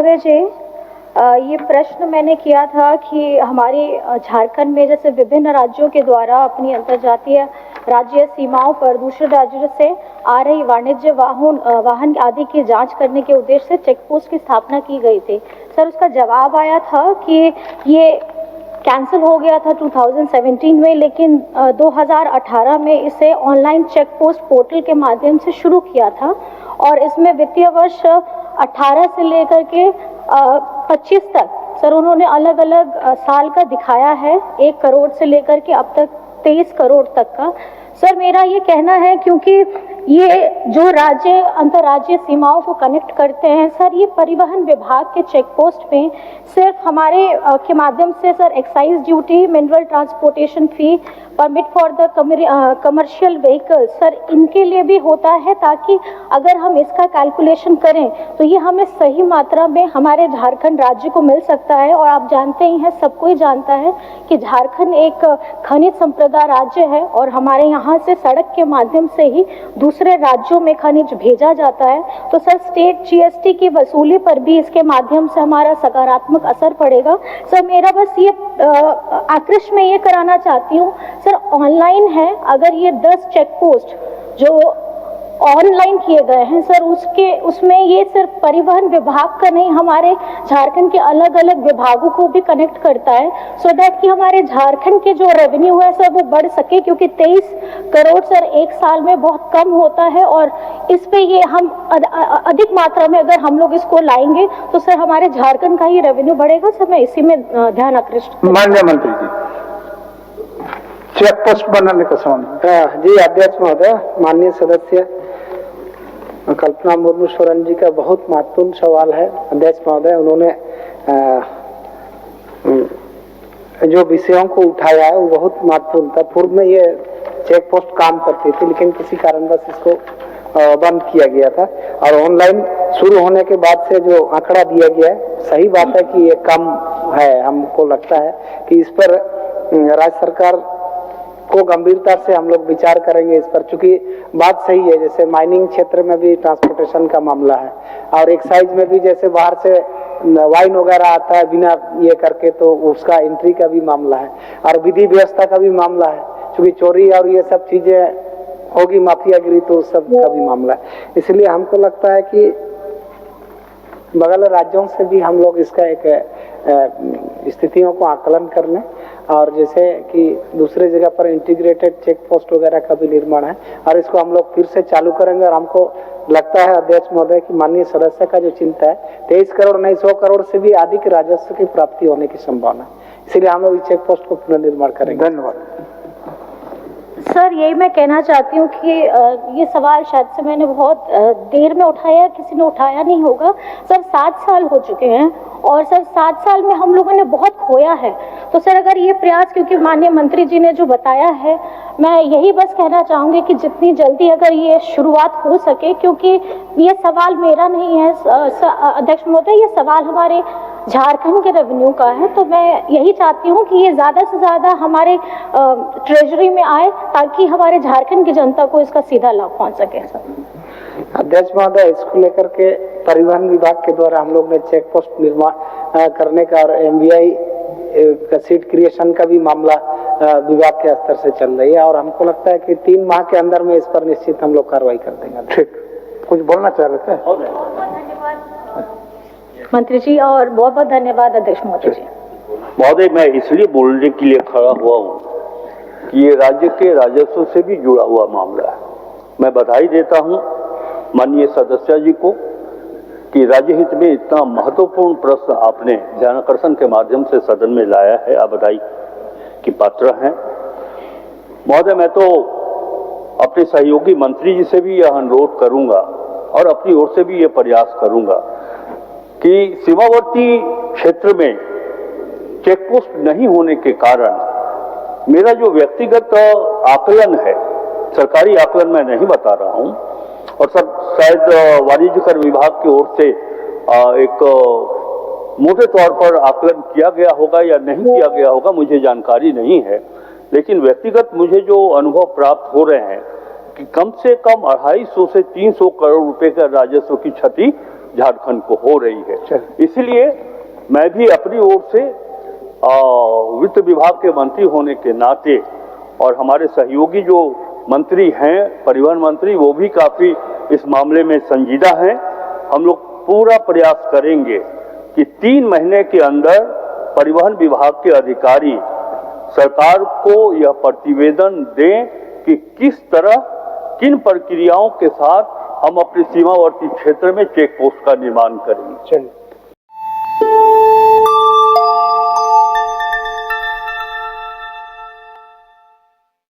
महोदय जी, ये प्रश्न मैंने किया था कि हमारे झारखंड में जैसे विभिन्न राज्यों के द्वारा अपनी अंतर्जातीय राज्य सीमाओं पर दूसरे राज्यों से आ रही वाणिज्य वाहन आदि की जांच करने के उद्देश्य से चेक पोस्ट की स्थापना की गई थी। सर, उसका जवाब आया था कि ये कैंसिल हो गया था 2017 में, लेकिन 2018 में इसे ऑनलाइन चेक पोस्ट पोर्टल के माध्यम से शुरू किया था और इसमें वित्तीय वर्ष 18 से लेकर के 25 तक सर उन्होंने अलग अलग साल का दिखाया है, 1 करोड़ से लेकर के अब तक 23 करोड़ तक का। सर, मेरा ये कहना है क्योंकि ये जो राज्य अंतर्राज्यीय सीमाओं को कनेक्ट करते हैं सर, ये परिवहन विभाग के चेक पोस्ट में सिर्फ हमारे के माध्यम से sir excise duty, mineral transportation fee, permit for the commercial vehicle sir इनके लिए भी होता है, ताकि अगर हम इसका कैलकुलेशन करें तो ये हमें सही मात्रा में हमारे झारखंड राज्य को मिल सकता है। और आप जानते ही हैं, सबको ही जानता है कि झारखंड एक खनिज संपदा राज्य है और हमारे यहाँ से सड़क के माध्यम से ही दूसरे राज्यों में खनिज भेजा जाता है। तो सर, स्टेट जीएसटी की वसूली पर भी इसके माध्यम से हमारा सकारात्मक असर पड़ेगा। सर, मेरा बस ये आकृष्ट में ये कराना चाहती हूँ सर, ऑनलाइन है, अगर ये 10 चेक पोस्ट जो ऑनलाइन किए गए हैं सर, उसमें ये सिर्फ परिवहन विभाग का नहीं, हमारे झारखंड के अलग अलग विभागों को भी कनेक्ट करता है, सो दैट कि हमारे झारखंड के जो रेवेन्यू है सर वो बढ़ सके, क्योंकि 23 करोड़ सर एक साल में बहुत कम होता है और इस पे ये हम अधिक मात्रा में अगर हम लोग इसको लाएंगे तो सर हमारे झारखंड का ही रेवेन्यू बढ़ेगा। सर, मैं इसी में ध्यान आकृष्ट। माननीय मंत्री जी, चेक पोस्ट बनाने का सवाल। जी अध्यक्ष महोदय, माननीय सदस्य कल्पना मुर्मू सोरेन जी का बहुत महत्वपूर्ण सवाल है। अध्यक्ष महोदय, उन्होंने जो विषयों को उठाया है वो बहुत महत्वपूर्ण था। पूर्व में ये चेक पोस्ट काम करती थी, लेकिन किसी कारणवश इसको बंद किया गया था और ऑनलाइन शुरू होने के बाद से जो आंकड़ा दिया गया है, सही बात है कि ये कम है। हमको लगता है कि इस पर राज्य सरकार को गंभीरता से हम लोग विचार करेंगे इस पर, चूंकि बात सही है, जैसे माइनिंग क्षेत्र में भी ट्रांसपोर्टेशन का मामला है और एक्साइज में भी जैसे बाहर से वाइन वगैरह आता है बिना ये करके, तो उसका एंट्री का भी मामला है और विधि व्यवस्था का भी मामला है, क्योंकि चोरी और ये सब चीजें होगी, माफियागिरी, तो सब का भी मामला है। इसलिए हमको लगता है कि बगल राज्यों से भी हम लोग इसका एक स्थितियों को आकलन कर लें और जैसे कि दूसरे जगह पर इंटीग्रेटेड चेक पोस्ट वगैरह का भी निर्माण है और इसको हम लोग फिर से चालू करेंगे। और हमको लगता है अध्यक्ष महोदय कि माननीय सदस्य का जो चिंता है, 23 करोड़ नहीं 100 करोड़ से भी अधिक राजस्व की प्राप्ति होने की संभावना है, इसलिए हम लोग इस चेक पोस्ट को पुनर्निर्माण करेंगे। धन्यवाद सर, यही मैं कहना चाहती हूँ कि ये सवाल शायद से मैंने बहुत देर में उठाया, किसी ने उठाया नहीं होगा। सर, 7 साल हो चुके हैं और सर 7 साल में हम लोगों ने बहुत खोया है। तो सर, अगर ये प्रयास, क्योंकि माननीय मंत्री जी ने जो बताया है, मैं यही बस कहना चाहूँगी कि जितनी जल्दी अगर ये शुरुआत हो सके, क्योंकि ये सवाल मेरा नहीं है अध्यक्ष महोदय, ये सवाल हमारे झारखंड के रेवेन्यू का है। तो मैं यही चाहती हूँ कि ये ज़्यादा से ज़्यादा हमारे ट्रेजरी में आए, ताकि हमारे झारखंड की जनता को इसका सीधा लाभ पहुँच सके। अध्यक्ष महोदय, इसको लेकर के परिवहन विभाग के द्वारा हम लोग ने चेक पोस्ट निर्माण करने का और MVI का सीट क्रिएशन का भी मामला विभाग के स्तर से चल रही है और हमको लगता है कि 3 माह के अंदर में इस पर निश्चित हम लोग कार्रवाई कर देंगे। ठीक, कुछ बोलना चाह रहे थे मंत्री जी, और बहुत बहुत धन्यवाद अध्यक्ष महोदय जी। महोदय, मैं इसलिए बोलने के लिए खड़ा हुआ हूँ कि ये राज्य के राजस्व से भी जुड़ा हुआ मामला है। मैं बधाई देता हूँ माननीय सदस्य जी को कि राज्य हित में इतना महत्वपूर्ण प्रश्न आपने ध्यानाकर्षण के माध्यम से सदन में लाया है। आप बधाई की पात्र हैं। महोदय, मैं तो अपने सहयोगी मंत्री जी से भी यह अनुरोध करूंगा और अपनी ओर से भी यह प्रयास करूंगा कि सीमावर्ती क्षेत्र में चेक पोस्ट नहीं होने के कारण मेरा जो व्यक्तिगत आकलन है, सरकारी आकलन मैं नहीं बता रहा हूं और सब शायद वाणिज्य कर विभाग की ओर से एक मोटे तौर पर आकलन किया गया होगा या नहीं किया गया होगा, मुझे जानकारी नहीं है, लेकिन व्यक्तिगत मुझे जो अनुभव प्राप्त हो रहे हैं कि कम से कम 250 से 300 करोड़ रुपए का राजस्व की क्षति झारखंड को हो रही है। चलिए। इसलिए मैं भी अपनी ओर से वित्त विभाग के मंत्री होने के नाते और हमारे सहयोगी जो मंत्री हैं, परिवहन मंत्री, वो भी काफी इस मामले में संजीदा हैं। हम लोग पूरा प्रयास करेंगे कि 3 महीने के अंदर परिवहन विभाग के अधिकारी सरकार को यह प्रतिवेदन दें कि किस तरह, किन प्रक्रियाओं के साथ हम अपने सीमावर्ती क्षेत्र में चेक पोस्ट का निर्माण करेंगे। चलिए।